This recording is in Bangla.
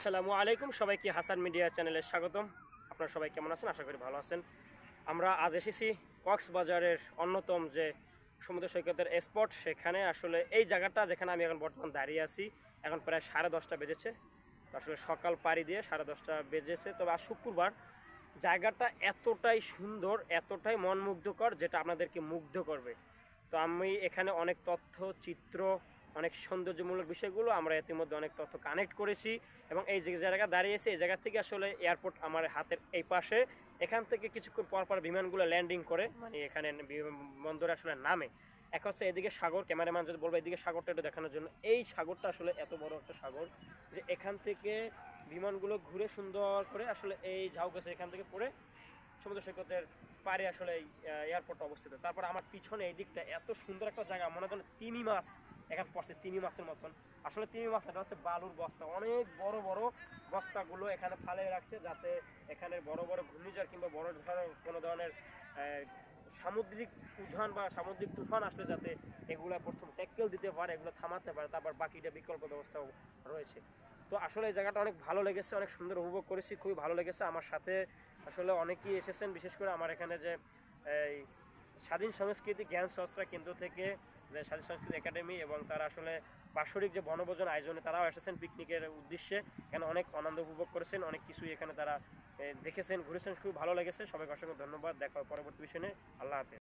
আসসালামু আলাইকুম, সবাইকে হাসান মিডিয়া চ্যানেলে স্বাগতম। আপনারা সবাই কেমন আছেন? আশা করি ভালো আছেন। আমরা আজ এসেছি কক্সবাজারের অন্যতম যে সমুদ্র সৈকতের স্পট, সেখানে আসলে এই জায়গাটা যেখানে আমি এখন বর্তমান দাঁড়িয়ে আছি, এখন প্রায় 10:30 বেজেছে। তো আসলে সকাল পাড়ি দিয়ে 10:30 বেজেছে। তবে আজ শুক্রবার, জায়গাটা এতটাই সুন্দর, এতটাই মনমুগ্ধকর, যেটা আপনাদেরকে মুগ্ধ করবে। তো আমি এখানে অনেক তথ্য, চিত্র, অনেক সৌন্দর্যমূলক বিষয়গুলো আমরা ইতিমধ্যে অনেক তথ্য কানেক্ট করেছি। এবং এই যে জায়গা দাঁড়িয়েছে, এই জায়গা থেকে আসলে এয়ারপোর্ট আমার হাতের এই পাশে। এখান থেকে কিছুক্ষণ পর পর বিমানগুলো ল্যান্ডিং করে, মানে এখানে বন্দরে আসলে নামে। এক হচ্ছে এদিকে সাগর, ক্যামেরাম্যান যদি বলবো এদিকে সাগরটা একটু দেখানোর জন্য। এই সাগরটা আসলে এত বড় একটা সাগর যে এখান থেকে বিমানগুলো ঘুরে সুন্দর করে আসলে এই ঝাউ গেছে এখান থেকে পড়ে সমুদ্র সৈকতের পাড়ে আসলে এই এয়ারপোর্টটা অবস্থিত। তারপর আমার পিছনে এই দিকটা এত সুন্দর একটা জায়গা, মনে করেন তিমি মাছ এখানে পড়ছে, তিমি মাছের মতন। আসলে তিমি মাছ এটা হচ্ছে বালুর বস্তা, অনেক বড় বড় বস্তাগুলো এখানে ফালে রাখছে, যাতে এখানে বড় বড় ঘূর্ণিঝড় কিংবা বড় ধরনের কোনো ধরনের সামুদ্রিক উজান বা সামুদ্রিক তুফান আসলে যাতে এগুলো প্রথম ট্যাকেল দিতে পারে, এগুলো থামাতে পারে। তারপর বাকিটা বিকল্প ব্যবস্থাও রয়েছে। তো আসলে এই জায়গাটা অনেক ভালো লেগেছে, অনেক সুন্দর উপভোগ করেছি, খুবই ভালো লেগেছে। আমার সাথে আসলে অনেকেই এসেছেন, বিশেষ করে আমার এখানে যে এই স্বাধীন সংস্কৃতি জ্ঞান সহস্রা কেন্দ্র থেকে যে স্বাধীন সংস্কৃতি একাডেমি, এবং তারা আসলে বাৎসরিক যে বনভোজন আয়োজনে তারাও এসেছেন পিকনিকের উদ্দেশ্যে। এখানে অনেক আনন্দ উপভোগ করেছেন, অনেক কিছুই এখানে তারা দেখেছেন, ঘুরেছেন, খুব ভালো লেগেছে। সবাইকে অসংখ্য ধন্যবাদ। দেখা হবে পরবর্তী বিষয়ে। আল্লাহ হাফেজ।